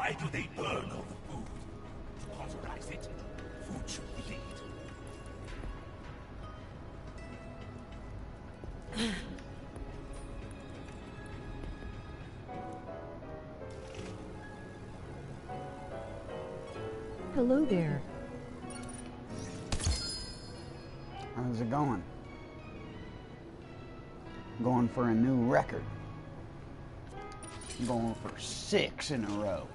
Why do they burn all the food? To cauterize it, food should bleed. Hello there. How's it going? Going for a new record. Going for 6 in a row.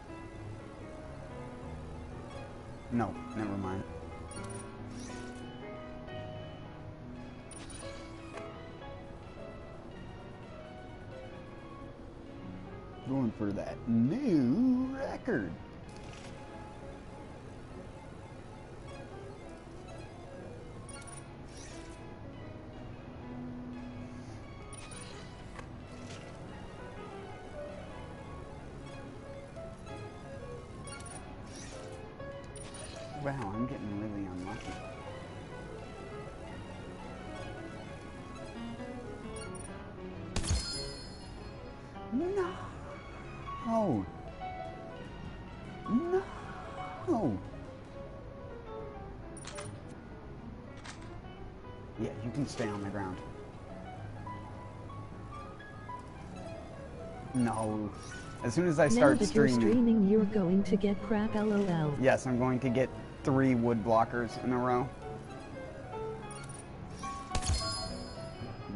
No, never mind. Going for that new record. Wow, I'm getting really unlucky. No! No! Yeah, you can stay on the ground. No. As soon as I start now that streaming... you're streaming, you're going to get crap, lol. Yes, I'm going to get 3 wood blockers in a row.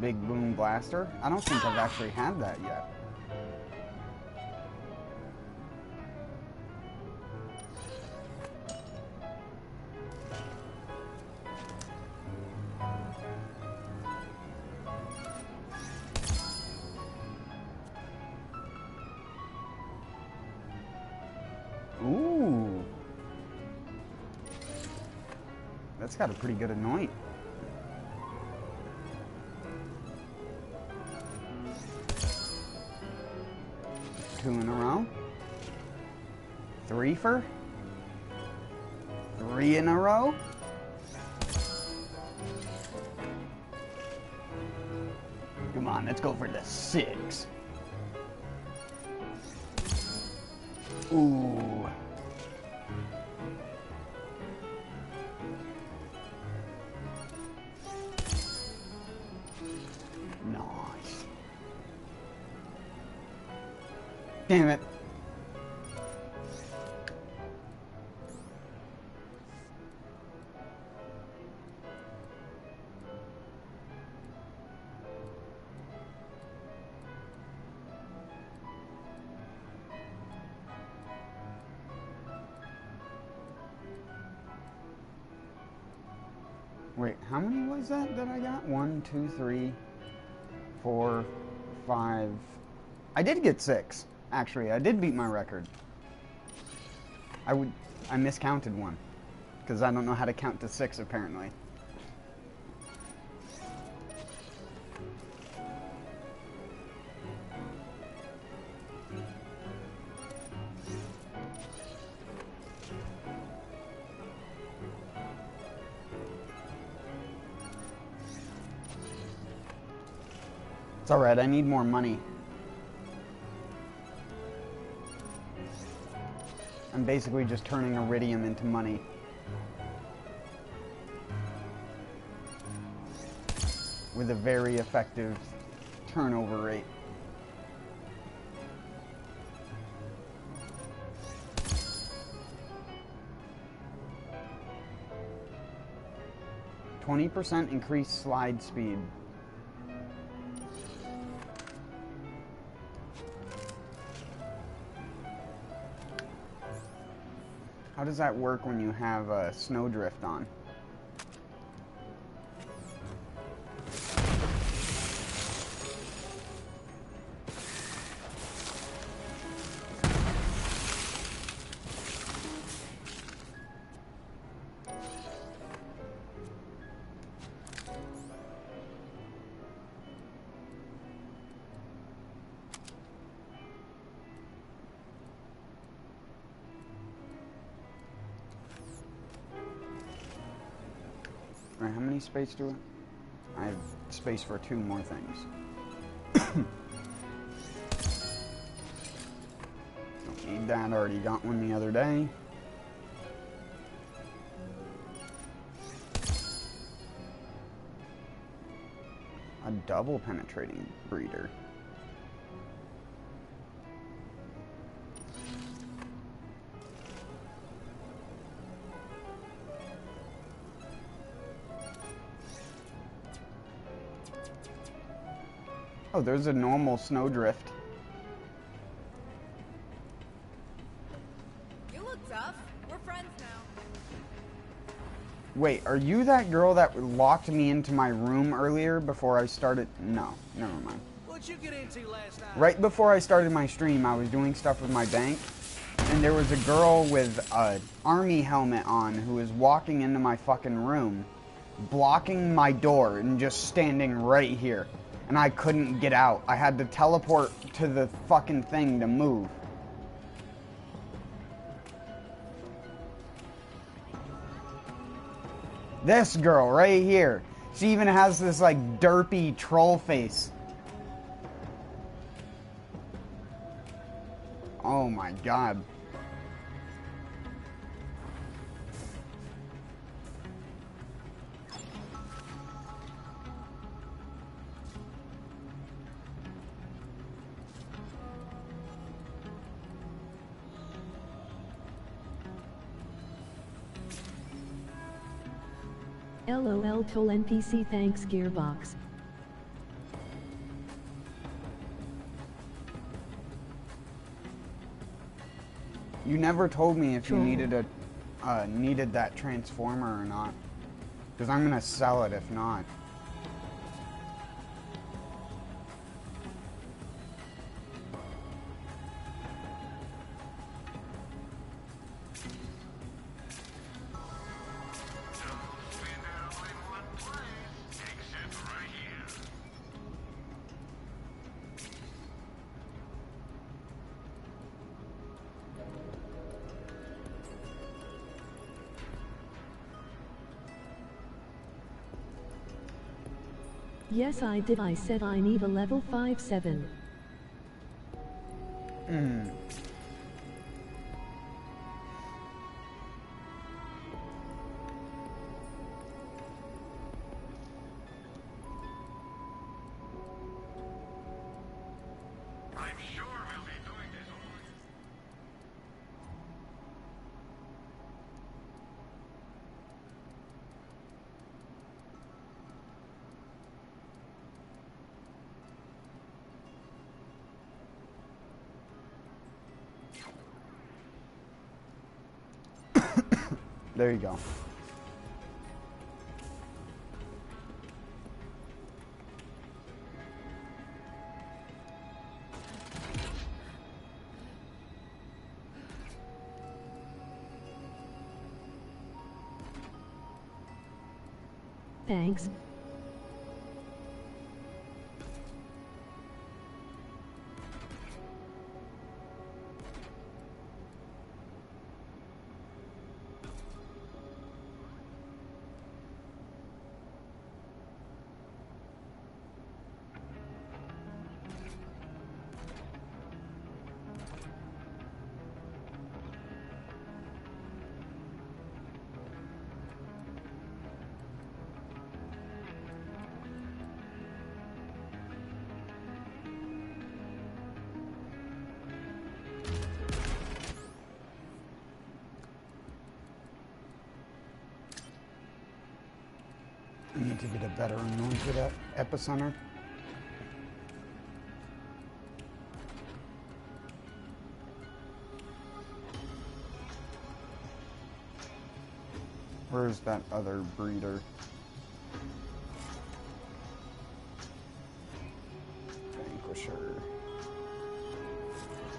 Big boom blaster? I don't think I've actually had that yet. Ooh. That's got a pretty good anoint. Two in a row. 3 for 3 in a row. Come on, let's go for the 6. Ooh. Nice. Damn it. Wait, how many was that I got? 1, 2, 3, 4, 5. I did get 6. Actually, I did beat my record. I miscounted one because I don't know how to count to 6 apparently. It's alright, I need more money. I'm basically just turning iridium into money. With a very effective turnover rate. %20 increased slide speed. How does that work when you have a snowdrift on? Alright, how many space do I have? Space for 2 more things. need that. Already got one the other day. A double penetrating breeder. Oh, there's a normal snowdrift. You look tough. We're friends now. Wait, are you that girl that locked me into my room earlier before I started? No, never mind. What'd you get into last night? Right before I started my stream, I was doing stuff with my bank, and there was a girl with an army helmet on who was walking into my fucking room, blocking my door and just standing right here. And I couldn't get out. I had to teleport to the fucking thing to move. This girl right here. She even has this like derpy troll face. Oh my god. LOL toll NPC thanks Gearbox. You never told me if you Troll. needed that transformer or not. Because I'm gonna sell it if not. Yes I did, I said I need a level 5-7. There you go. Thanks. I need to get a better anointed epicenter. Where's that other breeder? Vanquisher.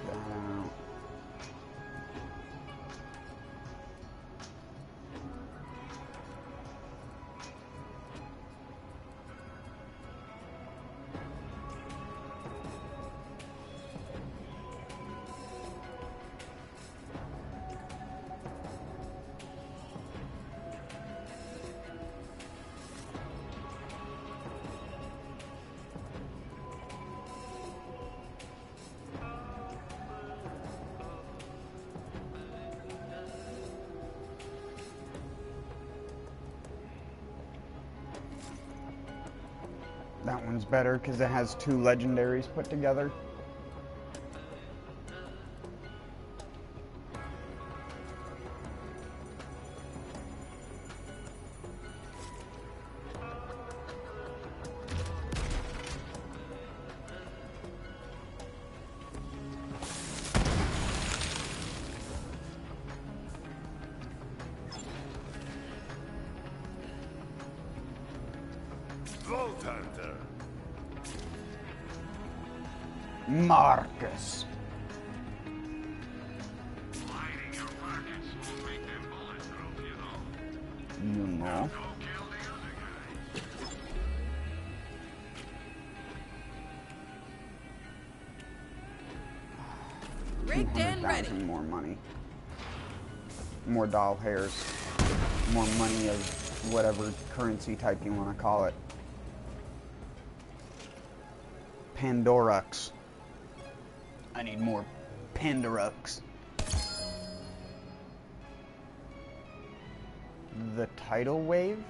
Get that out. That one's better because it has 2 legendaries put together. Vault Hunter. Marcus. Lighting your pockets will make them bulletproof, you know. You know. Go kill the other guy. Rigged and ready. 200,000 more money. More doll hairs. More money of whatever currency type you want to call it. Pandorux. I need more Pandorux. The tidal wave?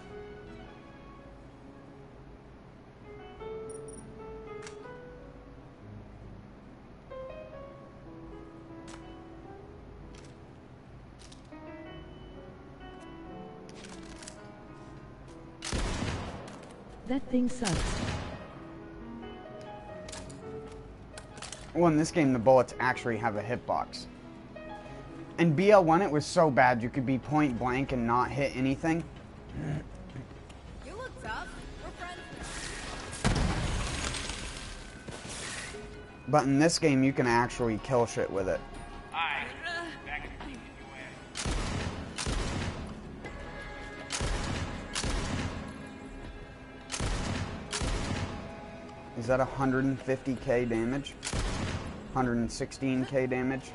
That thing sucks. Well, in this game, the bullets actually have a hitbox. In BL1, it was so bad you could be point blank and not hit anything. You look tough. We're friends now. But in this game, you can actually kill shit with it. Aye. Back to keeping you in. Is that 150k damage? 116k damage?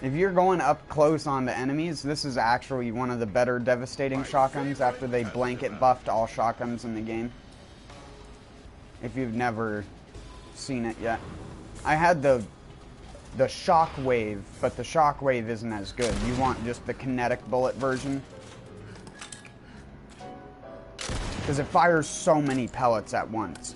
If you're going up close onto enemies, this is actually one of the better devastating shotguns after they blanket buffed all shotguns in the game. If you've never seen it yet. I had the shockwave, but the shockwave isn't as good. You want just the kinetic bullet version. Because it fires so many pellets at once.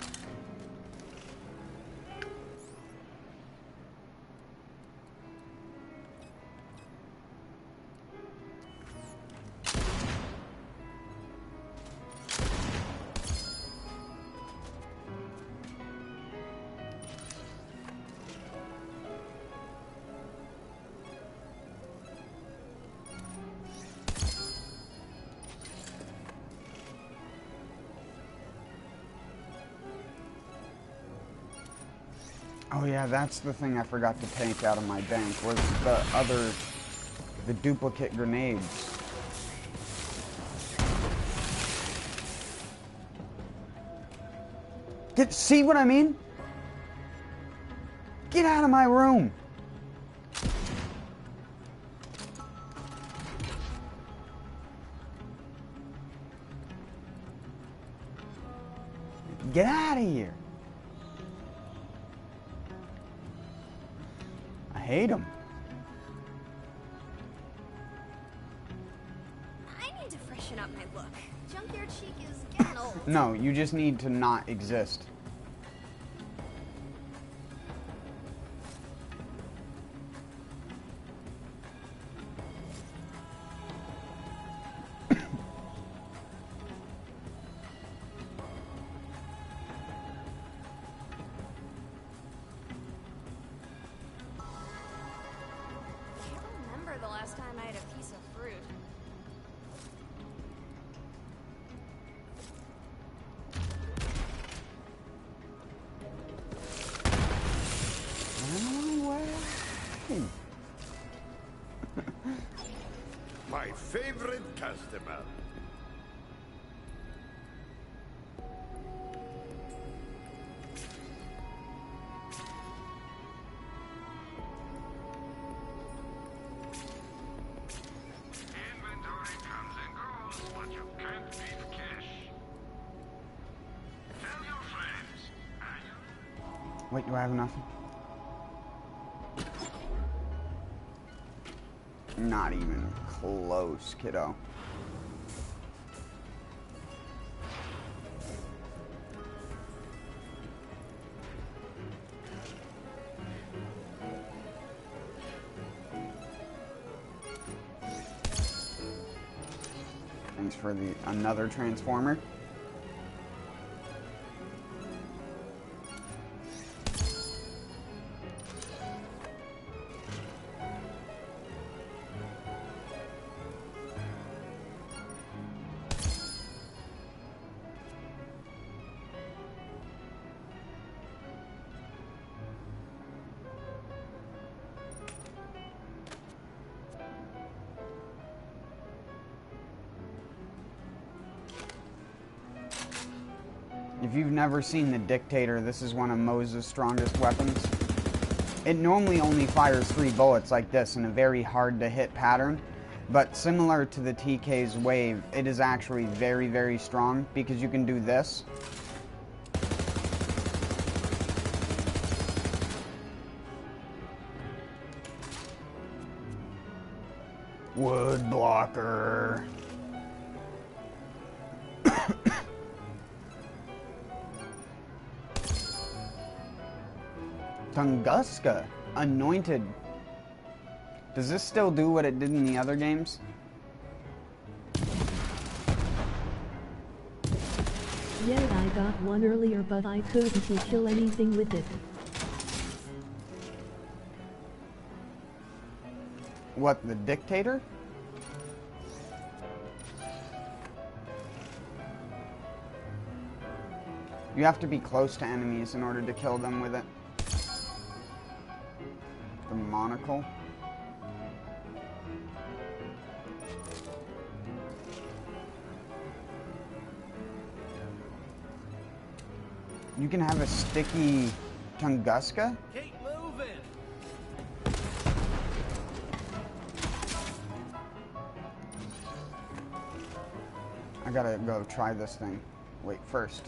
Oh yeah, that's the thing I forgot to take out of my bank, was the duplicate grenades. See what I mean? Get out of my room! Get out of here! I hate them. I need to freshen up my look. Junkyard chic is getting old. No, you just need to not exist. The last time I had a piece of fruit. My favorite customer. Wait, do I have enough? Not even close, kiddo. Thanks for the another transformer. If you've never seen the Dictator, this is one of Moze's strongest weapons. It normally only fires 3 bullets like this in a very hard to hit pattern, but similar to the TK's wave, it is actually very, very strong because you can do this. Wood blocker. Tunguska, anointed. Does this still do what it did in the other games? Yeah, I got one earlier, but I couldn't kill anything with it. What, the Dictator? You have to be close to enemies in order to kill them with it. The monocle. You can have a sticky Tunguska? Keep moving. I gotta go try this thing. Wait, first.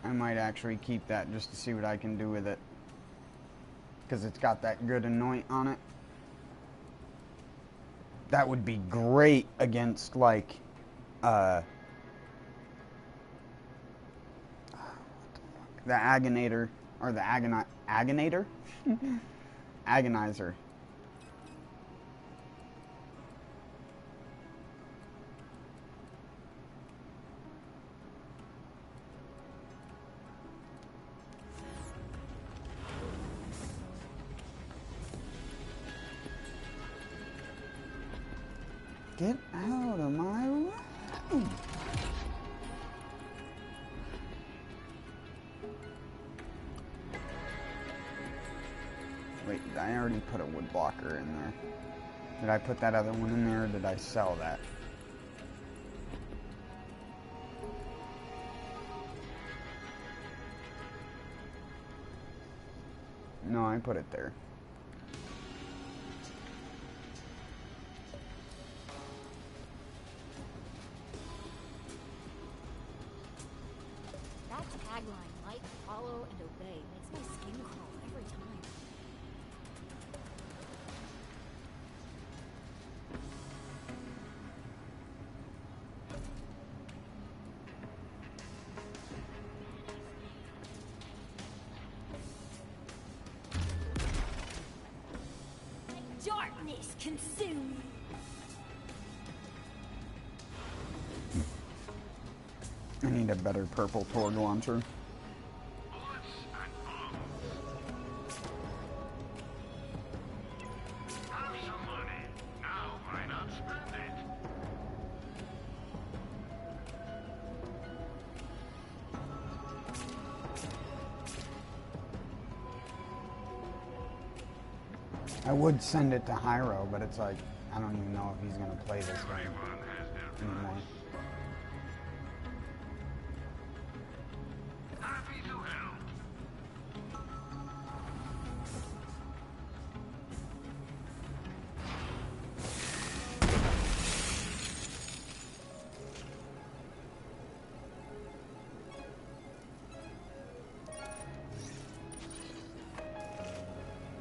I might actually keep that just to see what I can do with it. Because it's got that good anoint on it. That would be great against, like, the Agonator, or the Agonator? Agonizer. Get out of my room. Wait, did I already put a wood blocker in there? Did I put that other one in there, or did I sell that? No, I put it there. That tagline, like, follow, and obey, makes my skin crawl every time. Darkness consume. I need a better purple torg launcher. I would send it to Hyro, but it's like, I don't even know if he's gonna play this game anymore.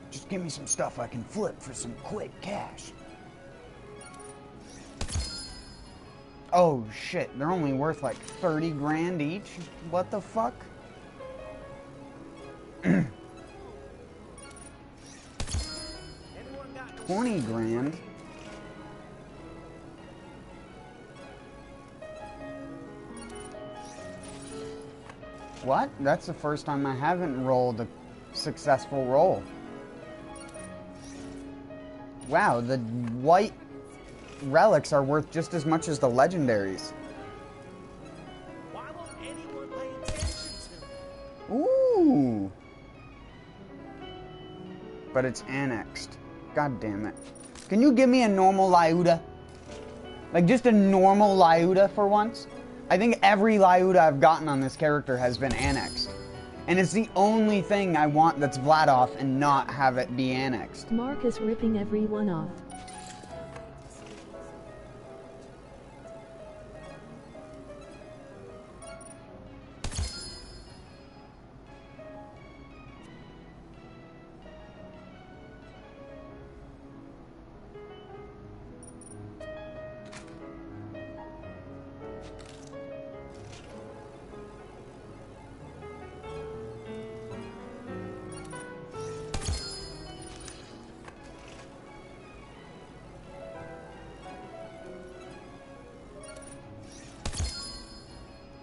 Just give me some stuff I can flip for some quick cash. Oh shit, they're only worth like 30 grand each? What the fuck? 20 grand? What? That's the first time I haven't rolled a successful roll. Wow, the white relics are worth just as much as the legendaries. Why won't anyone pay attention to me? Ooh. But it's annexed. God damn it. Can you give me a normal Lyuda? Like just a normal Lyuda for once? I think every Lyuda I've gotten on this character has been annexed. And it's the only thing I want that's Vladoff and not have it be annexed. Marcus ripping everyone off.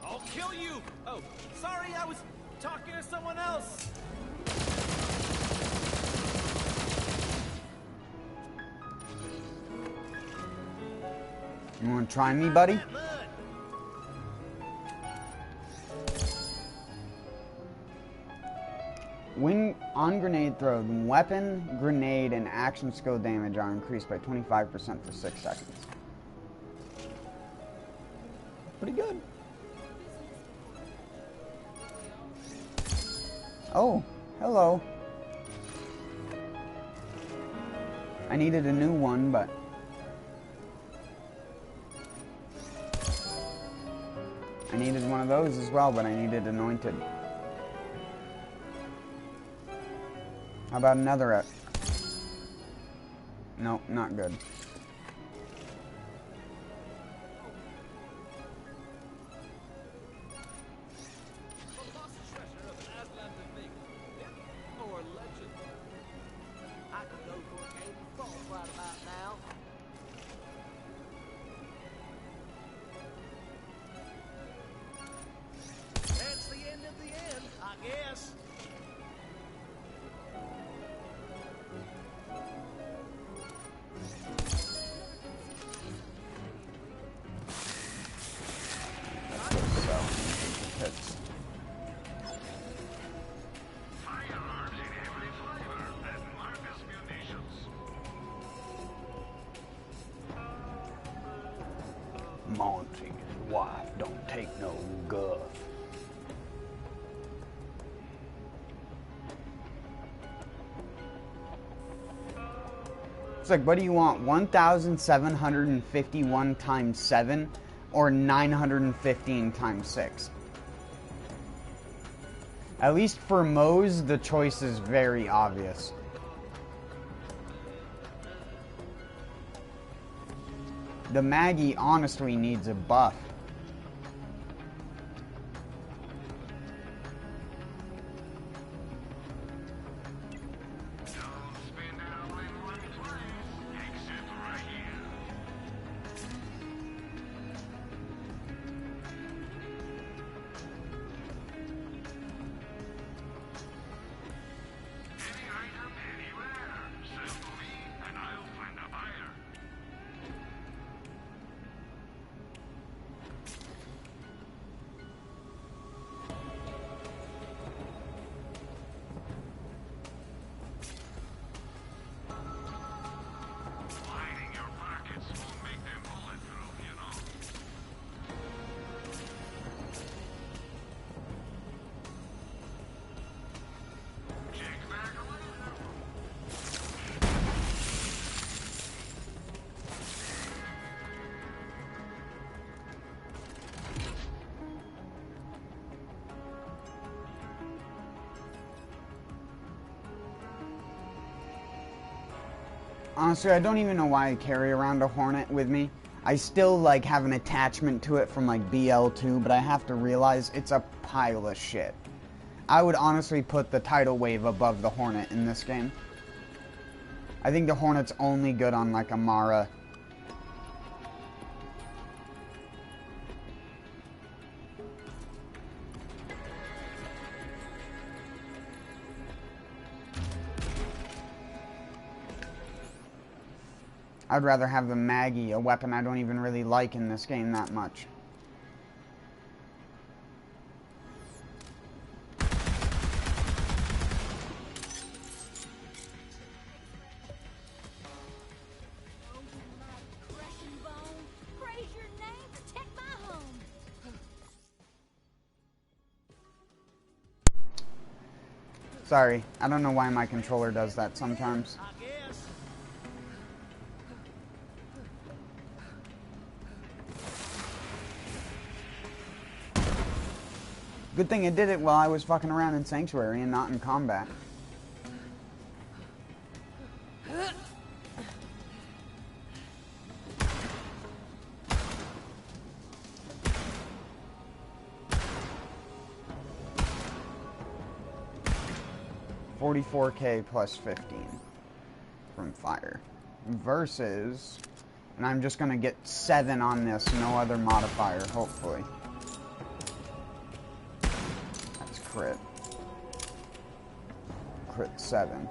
I'll kill you! Oh, sorry, I was talking to someone else. You wanna try me, buddy? That mud. When on grenade throw, the weapon, grenade, and action skill damage are increased by 25% for 6 seconds. Pretty good. Oh, hello. I needed a new one, but... I needed one of those as well, but I needed anointed. How about another? Nope, not good. That's the end of the end, I guess. Monty, wife don't take no guff. It's like, what do you want? 1,751 times 7 or 915 times 6? At least for Moze, the choice is very obvious. The Maggie honestly needs a buff. Honestly, I don't even know why I carry around a Hornet with me. I still, like, have an attachment to it from, like, BL2, but I have to realize it's a pile of shit. I would honestly put the Tidal Wave above the Hornet in this game. I think the Hornet's only good on, like, Amara. I'd rather have the Maggie, a weapon I don't even really like in this game that much. Sorry, I don't know why my controller does that sometimes. Good thing I did it while I was fucking around in Sanctuary and not in combat. $44K plus 15 from fire. Versus, and I'm just gonna get 7 on this, no other modifier, hopefully. Crit. Crit 7.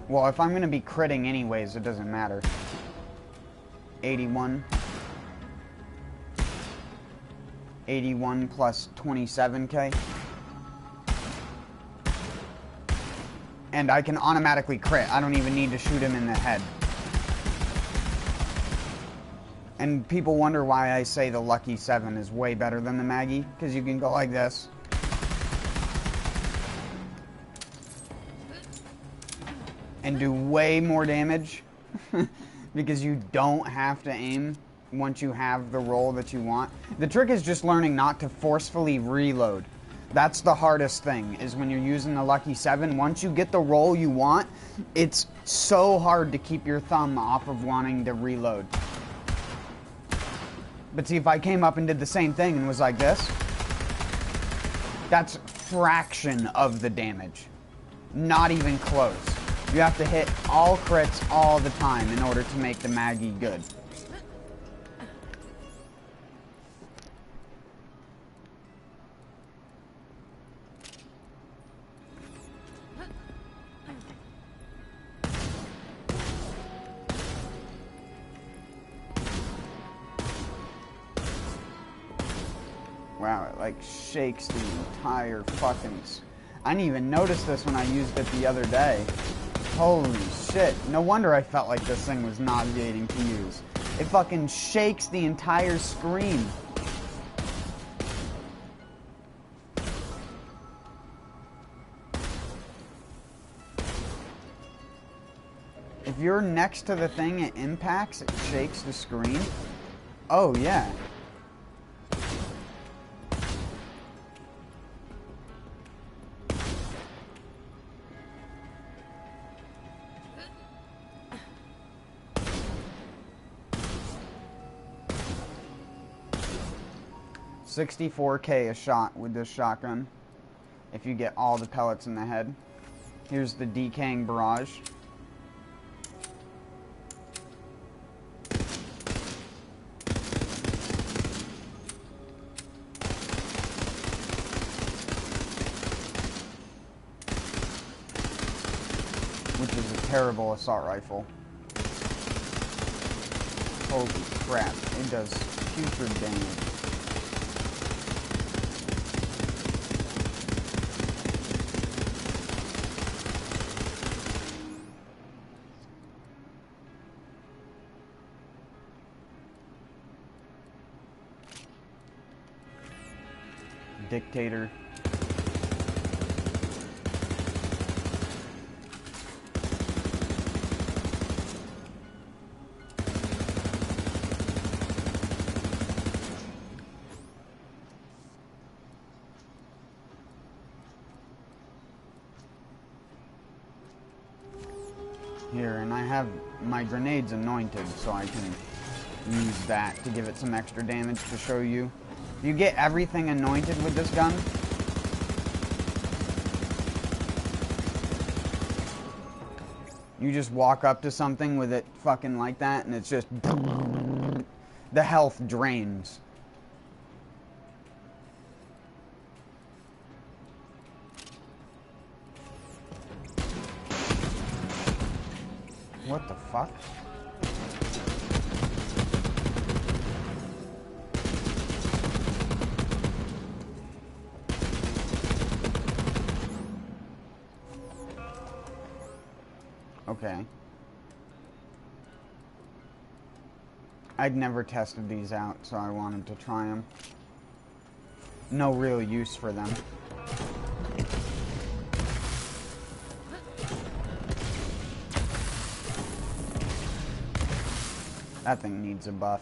Well, if I'm going to be critting anyways, it doesn't matter. 81. 81 plus 27k. And I can automatically crit. I don't even need to shoot him in the head. And people wonder why I say the Lucky 7 is way better than the Maggie, because you can go like this. And do way more damage because you don't have to aim once you have the roll that you want. The trick is just learning not to forcefully reload. That's the hardest thing, is when you're using the Lucky 7. Once you get the roll you want, it's so hard to keep your thumb off of wanting to reload. But see, if I came up and did the same thing and was like this, that's fraction of the damage. Not even close. You have to hit all crits all the time in order to make the Maggie good. Wow, it like shakes the entire fucking... I didn't even notice this when I used it the other day. Holy shit. No wonder I felt like this thing was nauseating to use. It fucking shakes the entire screen. If you're next to the thing it impacts, it shakes the screen. Oh, yeah. $64K a shot with this shotgun if you get all the pellets in the head. Here's the decaying barrage. Which is a terrible assault rifle. Holy crap, it does putrid damage. Dictator. Here, and I have my grenades anointed, so I can use that to give it some extra damage to show you. You get everything anointed with this gun. You just walk up to something with it fucking like that, and it's just... the health drains. What the fuck? Okay. I'd never tested these out, so I wanted to try them. No real use for them. That thing needs a buff.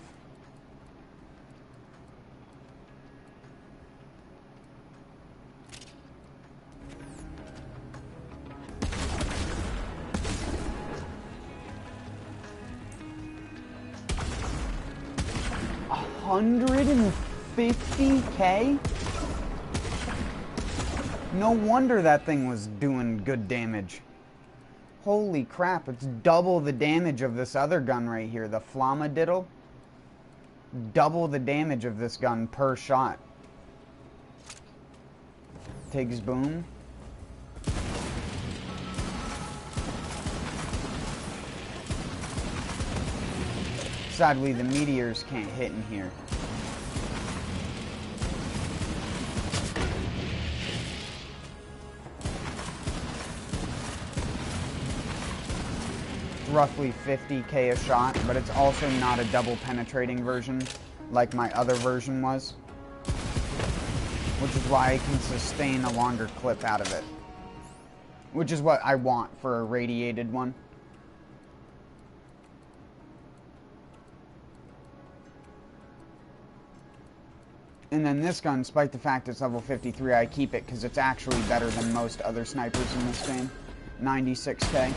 $150K? No wonder that thing was doing good damage. Holy crap, it's double the damage of this other gun right here, the Flamadiddle. Double the damage of this gun per shot. Takes boom. Sadly, the meteors can't hit in here. Roughly 50K a shot, but it's also not a double penetrating version like my other version was, which is why I can sustain a longer clip out of it, which is what I want for a radiated one. And then this gun, despite the fact it's level 53, I keep it because it's actually better than most other snipers in this game. 96K.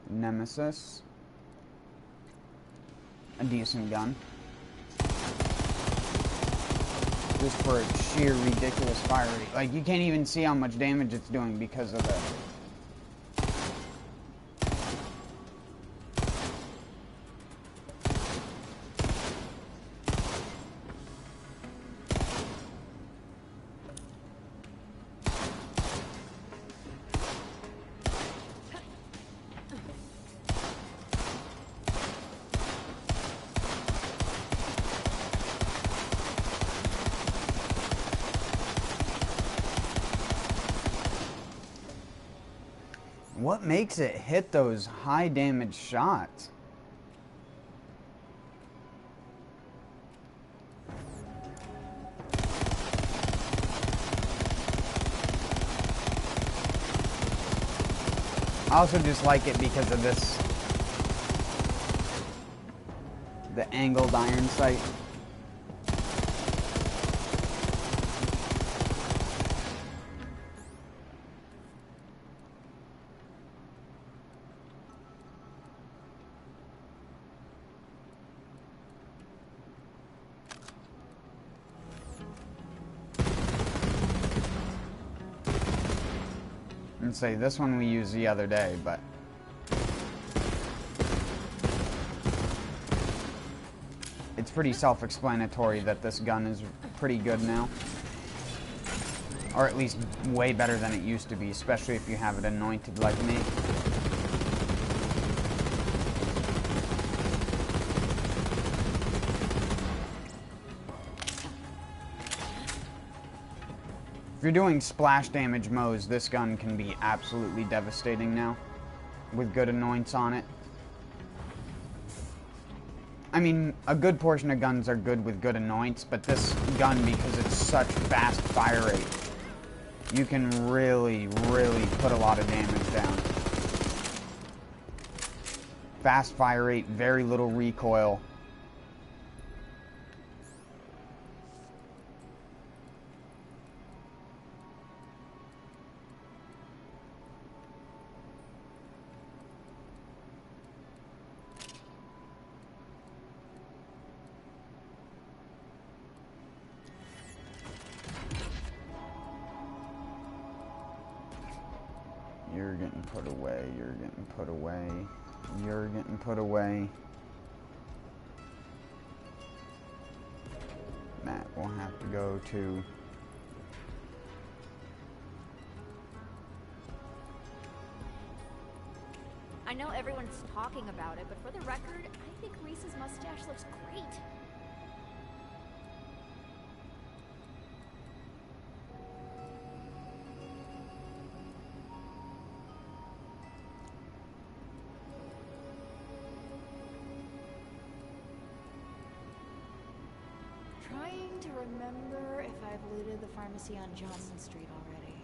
Nemesis. A decent gun. Just for its sheer ridiculous fire rate. Like, you can't even see how much damage it's doing because of the... What makes it hit those high damage shots? I also just like it because of this, the angled iron sight. And say this one we used the other day, but it's pretty self-explanatory that this gun is pretty good now, or at least way better than it used to be, especially if you have it anointed like me. If you're doing splash damage Moze, this gun can be absolutely devastating now, with good anoints on it. I mean, a good portion of guns are good with good annoyance, but this gun, because it's such fast fire rate, you can really, really put a lot of damage down. Fast fire rate, very little recoil. You're getting put away, you're getting put away, you're getting put away. Matt will have to go to... I know everyone's talking about it, but for the record, I think Reese's mustache looks great. Trying to remember if I've looted the pharmacy on Johnson Street already.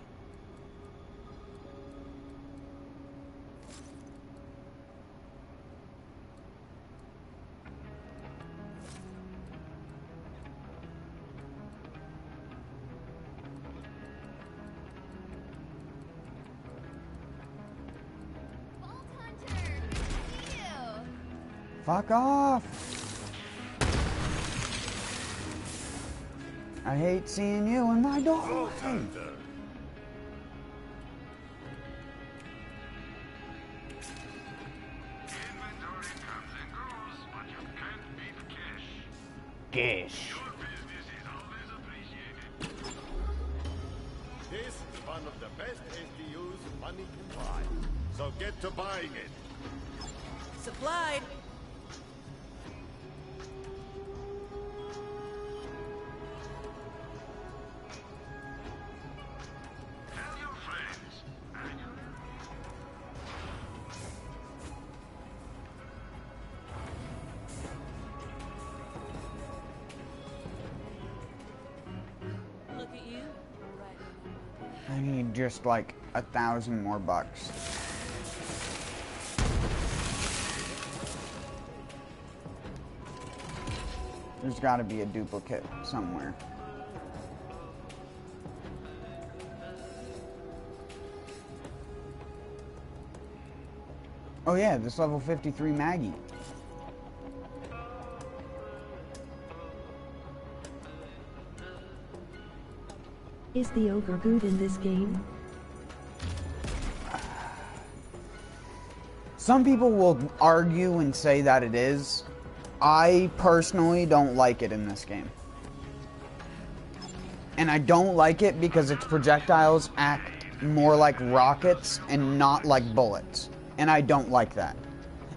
Vault Hunter! Good to see you! Fuck off! I hate seeing you in my doorway. Inventory comes and goes, but you can't beat cash. Gish. Your business is always appreciated. This is one of the best SDUs money can buy. So get to buying it. Supplied. Tell your friends. Look at you. Right. I need just like 1,000 more bucks. There's got to be a duplicate somewhere. Oh yeah, this level 53 Maggie. Is the ogre good in this game? Some people will argue and say that it is. I personally don't like it in this game. And I don't like it because its projectiles act more like rockets and not like bullets. And I don't like that.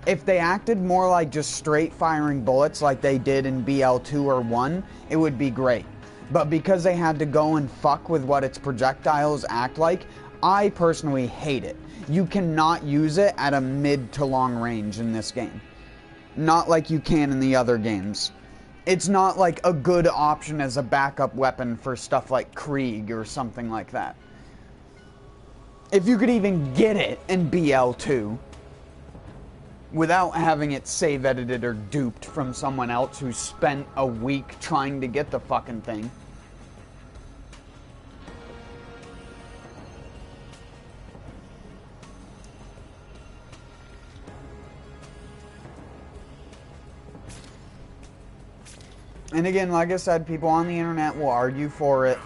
If they acted more like just straight firing bullets like they did in BL2 or 1, it would be great. But because they had to go and fuck with what its projectiles act like, I personally hate it. You cannot use it at a mid to long range in this game. Not like you can in the other games. It's not like a good option as a backup weapon for stuff like Krieg or something like that. If you could even get it in BL2 without having it save edited or duped from someone else who spent a week trying to get the fucking thing. And again, like I said, people on the internet will argue for it.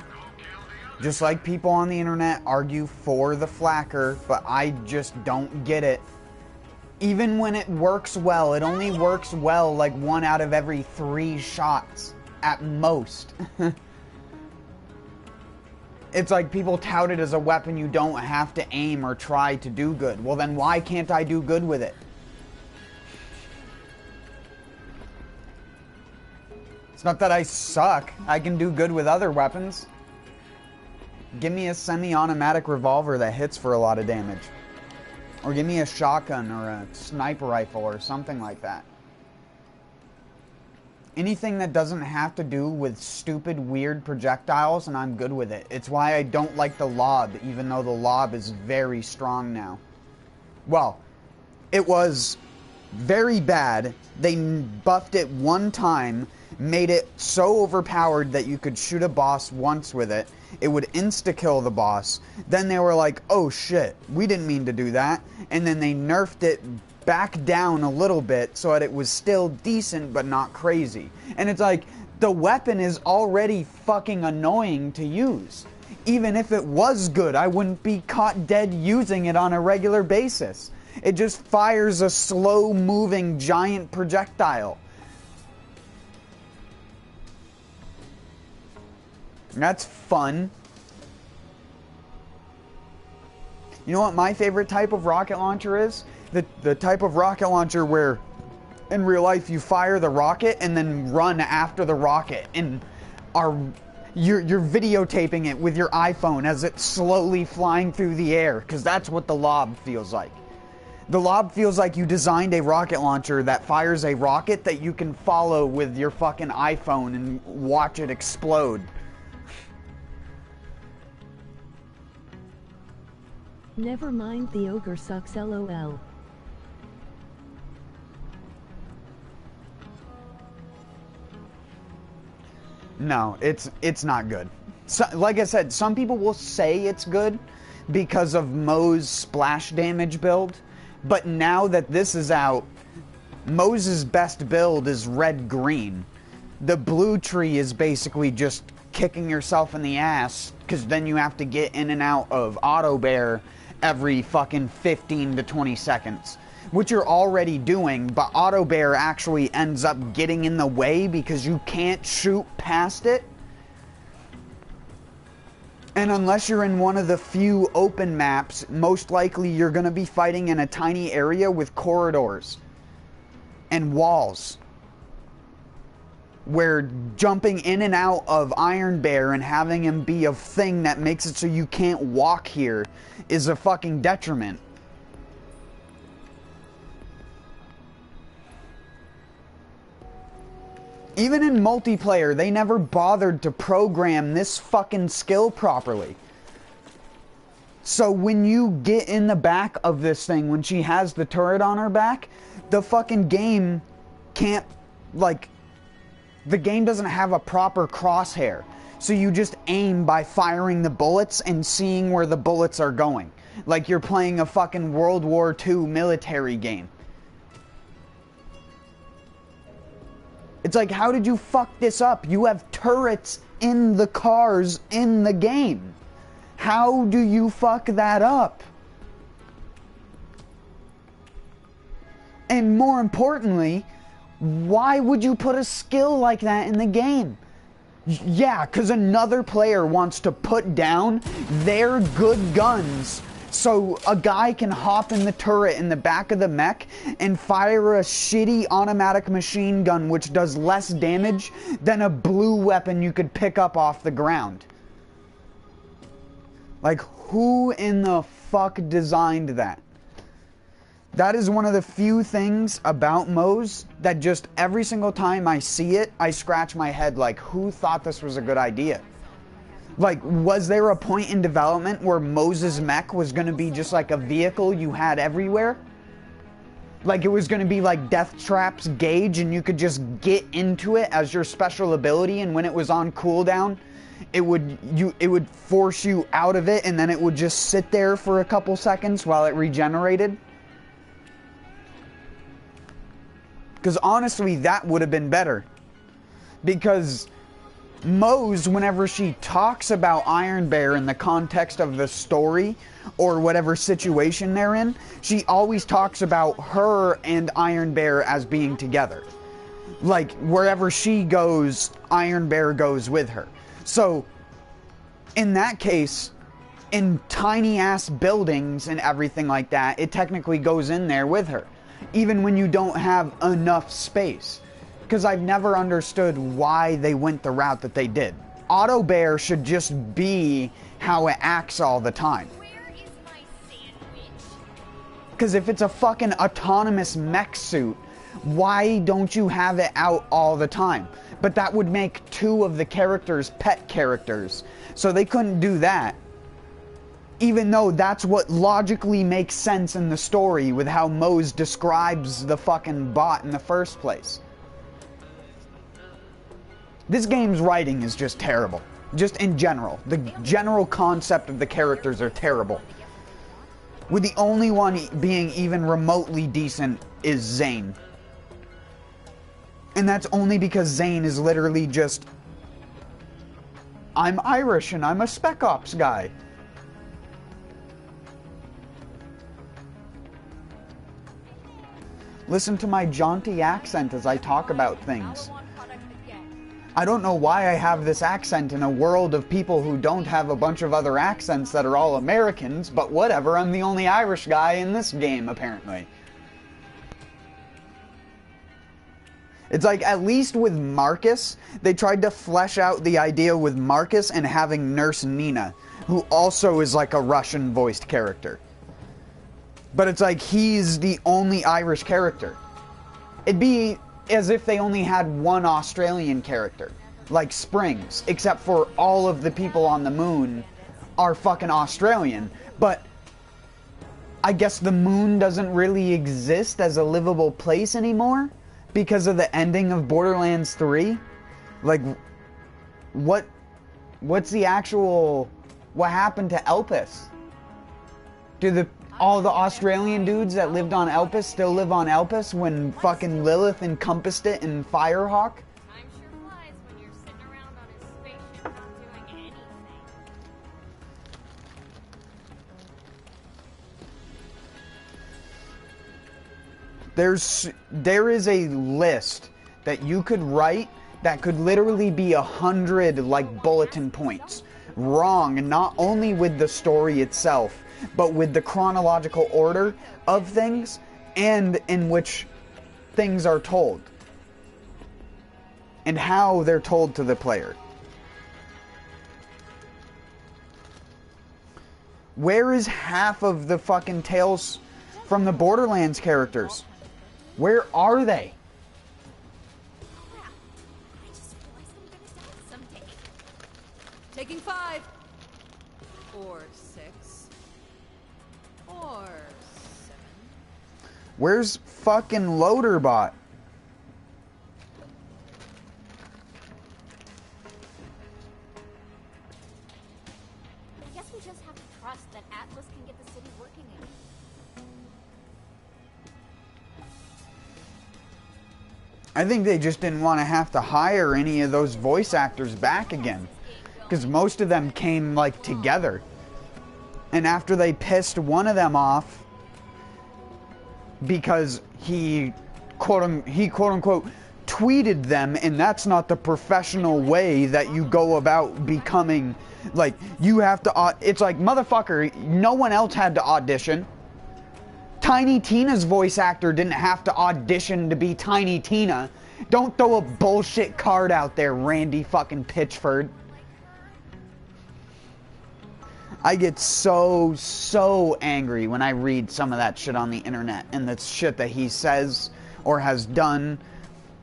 Just like people on the internet argue for the flacker, but I just don't get it. Even when it works well, it only works well like 1 out of every 3 shots at most. It's like people tout it as a weapon you don't have to aim or try to do good. Well then why can't I do good with it? It's not that I suck. I can do good with other weapons. Give me a semi-automatic revolver that hits for a lot of damage. Or give me a shotgun or a sniper rifle or something like that. anything that doesn't have to do with stupid, weird projectiles, and I'm good with it. It's why I don't like the lob, even though the lob is very strong now. Well, it was very bad. They buffed it one time, made it so overpowered that you could shoot a boss once with it. It would insta-kill the boss. Then they were like, oh shit, we didn't mean to do that. And then they nerfed it back down a little bit so that it was still decent but not crazy. And it's like, the weapon is already fucking annoying to use. Even if it was good, I wouldn't be caught dead using it on a regular basis. It just fires a slow-moving giant projectile. That's fun. You know what my favorite type of rocket launcher is? The type of rocket launcher where in real life you fire the rocket and then run after the rocket and you're videotaping it with your iPhone as it's slowly flying through the air, because that's what the lob feels like. The lob feels like you designed a rocket launcher that fires a rocket that you can follow with your fucking iPhone and watch it explode. Never mind, the ogre sucks, lol. No, it's not good. So, like I said, some people will say it's good because of Moze's splash damage build, but now that this is out, Moze's best build is red-green. The blue tree is basically just kicking yourself in the ass, because then you have to get in and out of auto bear every fucking 15 to 20 seconds. Which you're already doing, but auto bear actually ends up getting in the way because you can't shoot past it. And unless you're in one of the few open maps, most likely you're going to be fighting in a tiny area with corridors and walls, where jumping in and out of Iron Bear and having him be a thing that makes it so you can't walk here is a fucking detriment. Even in multiplayer, they never bothered to program this fucking skill properly. So when you get in the back of this thing, when she has the turret on her back, the fucking game can't, like, the game doesn't have a proper crosshair. So you just aim by firing the bullets and seeing where the bullets are going. Like you're playing a fucking World War II military game. It's like, how did you fuck this up? You have turrets in the cars in the game. How do you fuck that up? And more importantly, why would you put a skill like that in the game? Yeah, because another player wants to put down their good guns so a guy can hop in the turret in the back of the mech and fire a shitty automatic machine gun which does less damage than a blue weapon you could pick up off the ground. Like, who in the fuck designed that? That is one of the few things about Moze that just every single time I see it, I scratch my head like, who thought this was a good idea? Like, was there a point in development where Moze's mech was going to be just like a vehicle you had everywhere? Like it was going to be like Deathtrap's Gauge and you could just get into it as your special ability, and when it was on cooldown, it would force you out of it and then it would just sit there for a couple seconds while it regenerated? Because honestly, that would have been better. Because Moze, whenever she talks about Iron Bear in the context of the story or whatever situation they're in, she always talks about her and Iron Bear as being together. Like, wherever she goes, Iron Bear goes with her. So, in that case, in tiny-ass buildings and everything like that, it technically goes in there with her. Even when you don't have enough space. Because I've never understood why they went the route that they did. Auto Bear should just be how it acts all the time. Where is my sandwich? Because if it's a fucking autonomous mech suit, Why don't you have it out all the time? But that would make 2 of the characters pet characters. So they couldn't do that. Even though that's what logically makes sense in the story with how Moze describes the fucking bot in the first place. This game's writing is just terrible. Just in general. The general concept of the characters are terrible. With the only one being even remotely decent is Zane. And that's only because Zane is literally just, I'm Irish and I'm a Spec Ops guy. Listen to my jaunty accent as I talk about things. I don't know why I have this accent in a world of people who don't have a bunch of other accents that are all Americans, but whatever, I'm the only Irish guy in this game, apparently. It's like, at least with Marcus, they tried to flesh out the idea with Marcus and having Nurse Nina, who also is like a Russian-voiced character. But it's like, he's the only Irish character. It'd be as if they only had one Australian character, like Springs, except for all of the people on the moon are fucking Australian. But I guess the moon doesn't really exist as a livable place anymore because of the ending of Borderlands 3. Like, what's the actual, what happened to Elpis? Do all the Australian dudes that lived on Elpis still live on Elpis when fucking Lilith encompassed it in Firehawk? Time sure flies when you're sitting around on his spaceship not doing anything. There is a list that you could write that could literally be 100 like bulletin points wrong, and not only with the story itself, but with the chronological order of things and in which things are told and how they're told to the player. Where is half of the fucking tales from the Borderlands characters? Where are they? Crap. I just realized I'm gonna die someday. Taking 5. Or 6. Or 7. Where's fucking Loaderbot? I guess we just have to trust that Atlas can get the city working again. I think they just didn't want to have to hire any of those voice actors back again, because most of them came like together. And after they pissed one of them off because he quote unquote tweeted them, and that's not the professional way that you go about becoming, like, you have to, it's like, motherfucker, no one else had to audition. Tiny Tina's voice actor didn't have to audition to be Tiny Tina. Don't throw a bullshit card out there, Randy fucking Pitchford. I get so angry when I read some of that shit on the internet, and that's shit that he says or has done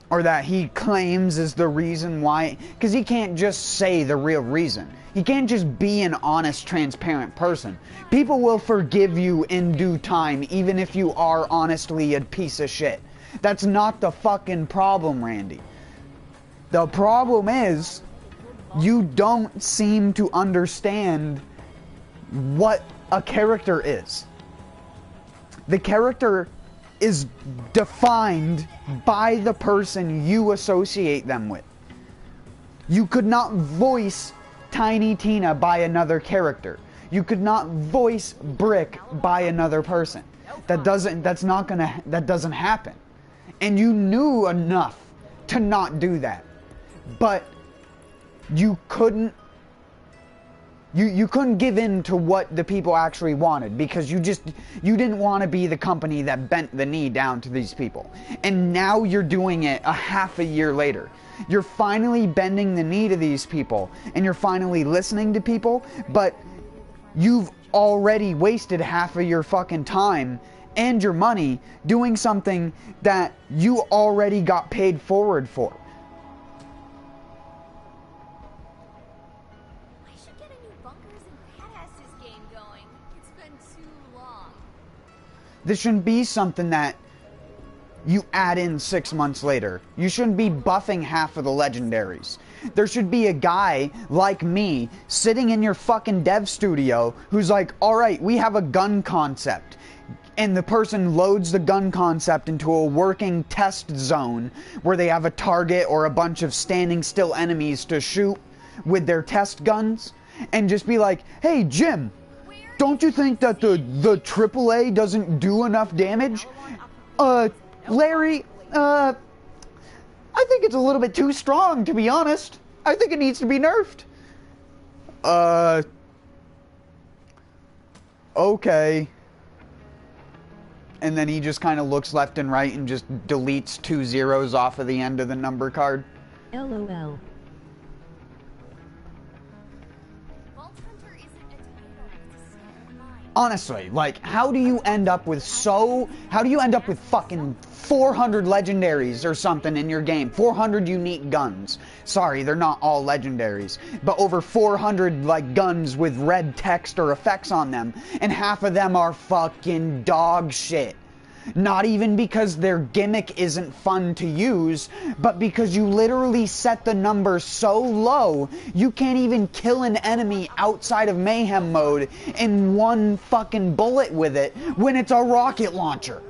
or that he claims is the reason why, because he can't just say the real reason. He can't just be an honest, transparent person. People will forgive you in due time, even if you are honestly a piece of shit. That's not the fucking problem, Randy. The problem is, you don't seem to understand what a character is. The character is defined by the person you associate them with. You could not voice Tiny Tina by another character. You could not voice Brick by another person. That doesn't happen. And you knew enough to not do that. But you couldn't You couldn't give in to what the people actually wanted, because you didn't want to be the company that bent the knee down to these people. And now you're doing it a half a year later. You're finally bending the knee to these people, and you're finally listening to people, but you've already wasted half of your fucking time and your money doing something that you already got paid forward for. I should get a new bunkers and badasses game going. It's been too long. This shouldn't be something that you add in 6 months later. You shouldn't be buffing half of the legendaries. There should be a guy like me sitting in your fucking dev studio who's like, alright, we have a gun concept. And the person loads the gun concept into a working test zone where they have a target or a bunch of standing still enemies to shoot with their test guns. And just be like, hey Jim, don't you think that the AAA doesn't do enough damage? Larry, I think it's a little bit too strong, to be honest. I think it needs to be nerfed. Okay. And then he just kind of looks left and right and just deletes 2 zeros off of the end of the number card. LOL. Honestly, like, how do you end up with fucking 400 legendaries or something in your game? 400 unique guns. Sorry, they're not all legendaries. But over 400, like, guns with red text or effects on them. And half of them are fucking dog shit. Not even because their gimmick isn't fun to use, but because you literally set the number so low, you can't even kill an enemy outside of mayhem mode in 1 fucking bullet with it when it's a rocket launcher.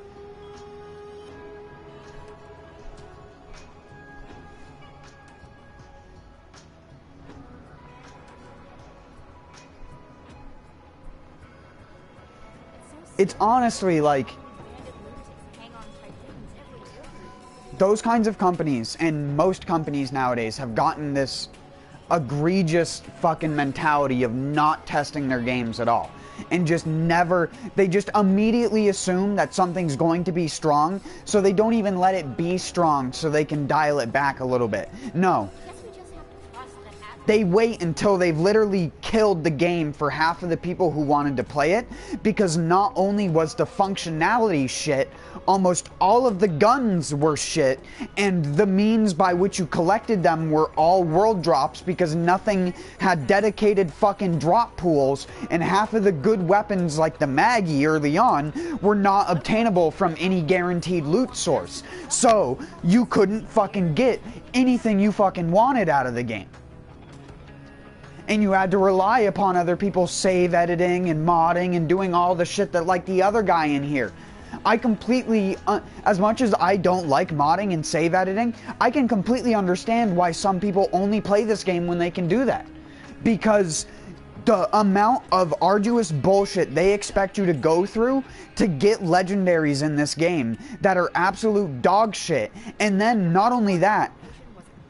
It's honestly like, those kinds of companies, and most companies nowadays, have gotten this egregious fucking mentality of not testing their games at all. And just never, they just immediately assume that something's going to be strong, so they don't even let it be strong so they can dial it back a little bit. No. They wait until they've literally killed the game for half of the people who wanted to play it, because not only was the functionality shit, almost all of the guns were shit, and the means by which you collected them were all world drops because nothing had dedicated fucking drop pools, and half of the good weapons like the Maggie early on were not obtainable from any guaranteed loot source. So, you couldn't fucking get anything you fucking wanted out of the game. And you had to rely upon other people save editing and modding and doing all the shit that, like the other guy in here. I completely, as much as I don't like modding and save editing, I can completely understand why some people only play this game when they can do that. Because the amount of arduous bullshit they expect you to go through to get legendaries in this game that are absolute dog shit. And then not only that,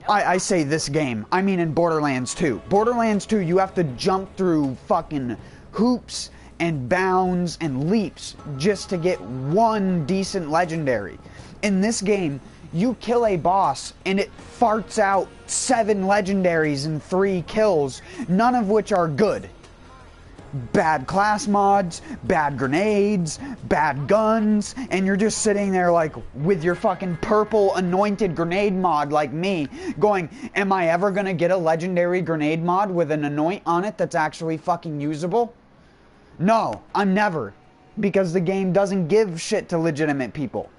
I say this game, I mean in Borderlands 2. Borderlands 2, you have to jump through fucking hoops and bounds and leaps just to get 1 decent legendary. In this game, you kill a boss and it farts out 7 legendaries in 3 kills, none of which are good. Bad class mods, bad grenades, bad guns, and you're just sitting there like with your fucking purple anointed grenade mod like me going, am I ever gonna get a legendary grenade mod with an anoint on it that's actually fucking usable? No, I'm never, because the game doesn't give shit to legitimate people.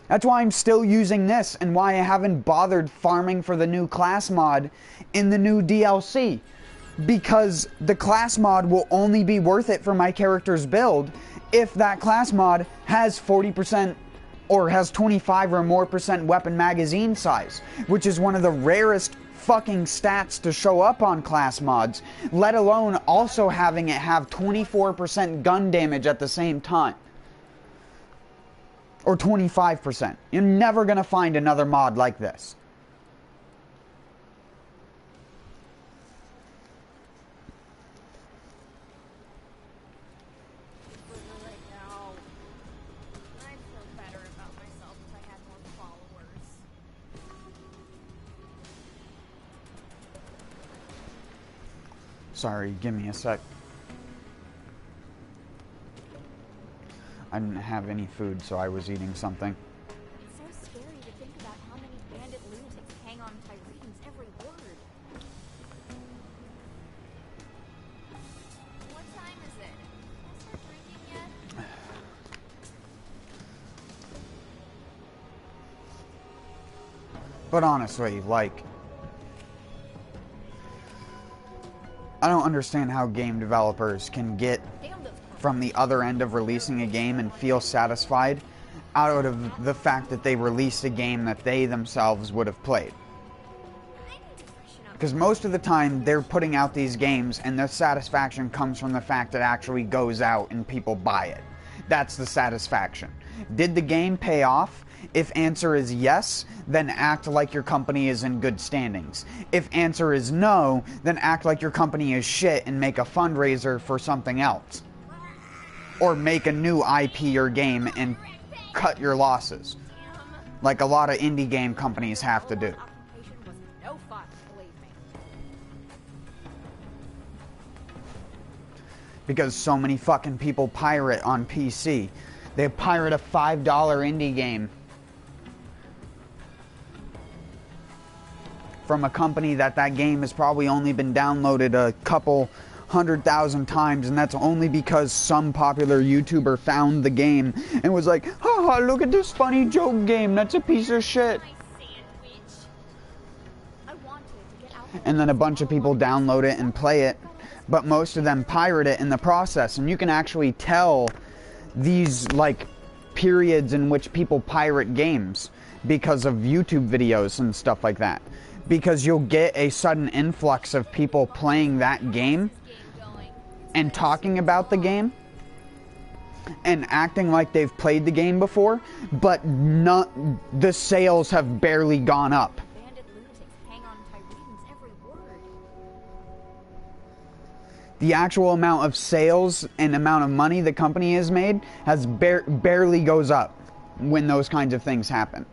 That's why I'm still using this, and why I haven't bothered farming for the new class mod in the new DLC. Because the class mod will only be worth it for my character's build if that class mod has 40% or has 25 or more % weapon magazine size, which is one of the rarest fucking stats to show up on class mods, let alone also having it have 24% gun damage at the same time. Or 25%. You're never going to find another mod like this. Right now, I'd feel better about myself if I had more followers. Sorry, give me a sec. I didn't have any food, so I was eating something. It's so scary to think about how many bandit lunatics hang on Tyrene's every word. What time is it? Can I start drinking yet? But honestly, like, I don't understand how game developers can get from the other end of releasing a game and feel satisfied out of the fact that they released a game that they themselves would have played. Because most of the time, they're putting out these games and their satisfaction comes from the fact that it actually goes out and people buy it. That's the satisfaction. Did the game pay off? If answer is yes, then act like your company is in good standings. If answer is no, then act like your company is shit and make a fundraiser for something else. Or make a new IP or game and cut your losses. Like a lot of indie game companies have to do. No fun, believe me. Because so many fucking people pirate on PC. They pirate a $5 indie game from a company that game has probably only been downloaded a couple 100,000 times, and that's only because some popular YouTuber found the game and was like, haha, look at this funny joke game, that's a piece of shit. And then a bunch of people download it and play it, but most of them pirate it in the process, and you can actually tell these, like, periods in which people pirate games because of YouTube videos and stuff like that. Because you'll get a sudden influx of people playing that game and talking about the game and acting like they've played the game before, but the sales have barely gone up. Bandit lunatics hang on Tyrene's every word. The actual amount of sales and amount of money the company has made has barely goes up when those kinds of things happen.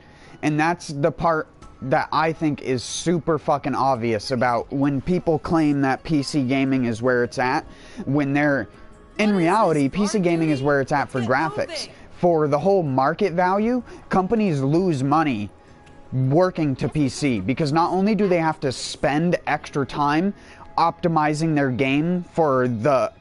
And that's the part that I think is super fucking obvious about when people claim that PC gaming is where it's at, when they're, in reality, PC gaming is where it's at for graphics. For the whole market value, companies lose money working to PC, because not only do they have to spend extra time optimizing their game for the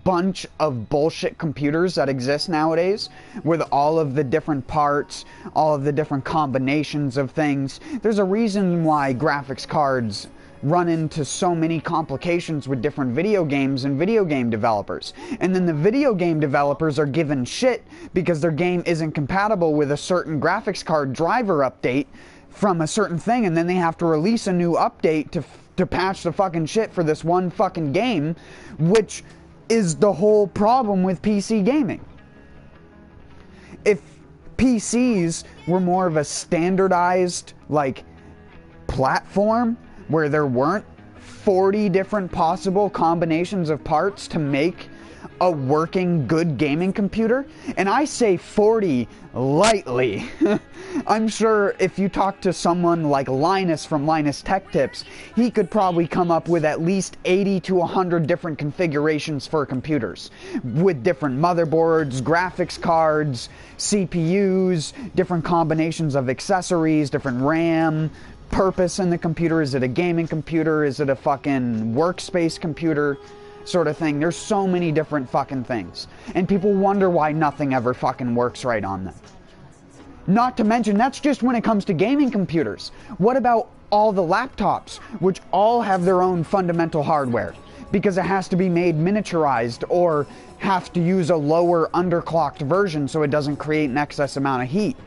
bunch of bullshit computers that exist nowadays, with all of the different parts, all of the different combinations of things. There's a reason why graphics cards run into so many complications with different video games and video game developers. And then the video game developers are given shit because their game isn't compatible with a certain graphics card driver update from a certain thing, and then they have to release a new update to patch the fucking shit for this one fucking game, which is the whole problem with PC gaming. If PCs were more of a standardized, like, platform where there weren't 40 different possible combinations of parts to make a working good gaming computer, and I say 40 lightly. I'm sure if you talk to someone like Linus from Linus Tech Tips, he could probably come up with at least 80 to 100 different configurations for computers, with different motherboards, graphics cards, CPUs, different combinations of accessories, different RAM, purpose in the computer. Is it a gaming computer? Is it a fucking workspace computer? Sort of thing. There's so many different fucking things. And people wonder why nothing ever fucking works right on them. Not to mention, that's just when it comes to gaming computers. What about all the laptops, which all have their own fundamental hardware? Because it has to be made miniaturized or have to use a lower underclocked version so it doesn't create an excess amount of heat.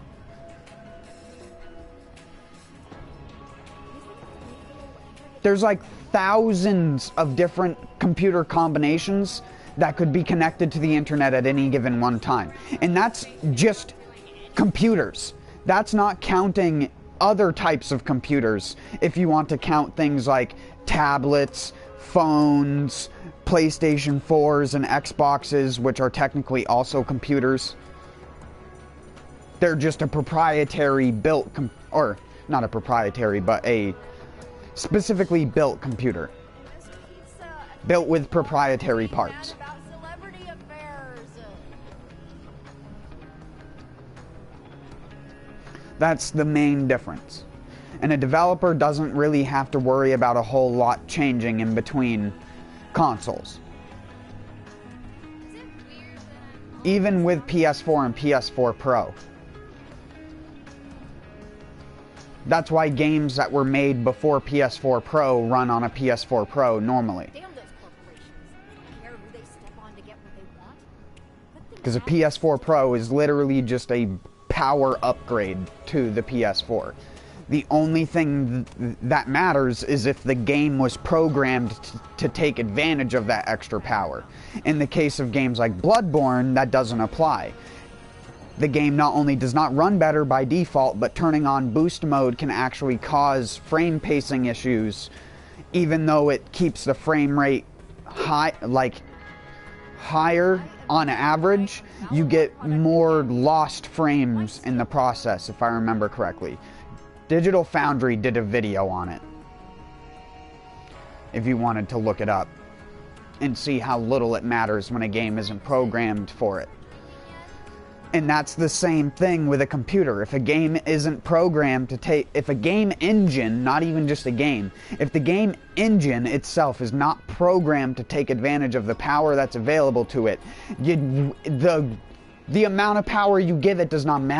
There's like thousands of different computer combinations that could be connected to the internet at any given one time. And that's just computers. That's not counting other types of computers. If you want to count things like tablets, phones, PlayStation 4s and Xboxes, which are technically also computers. They're just a proprietary built, or not a proprietary, but a specifically built computer. Built with proprietary parts. That's the main difference. And a developer doesn't really have to worry about a whole lot changing in between consoles. Even with PS4 and PS4 Pro. That's why games that were made before PS4 Pro run on a PS4 Pro normally. Damn those corporations. They don't care who they step on to get what they want. Because a PS4 Pro is literally just a power upgrade to the PS4. The only thing that matters is if the game was programmed to take advantage of that extra power. In the case of games like Bloodborne, that doesn't apply. The game not only does not run better by default, but turning on boost mode can actually cause frame pacing issues, even though it keeps the frame rate higher on average. You get more lost frames in the process, if I remember correctly. Digital Foundry did a video on it, if you wanted to look it up and see how little it matters when a game isn't programmed for it. And that's the same thing with a computer. If a game isn't programmed to take, if a game engine, not even just a game, if the game engine itself is not programmed to take advantage of the power that's available to it, the amount of power you give it does not matter.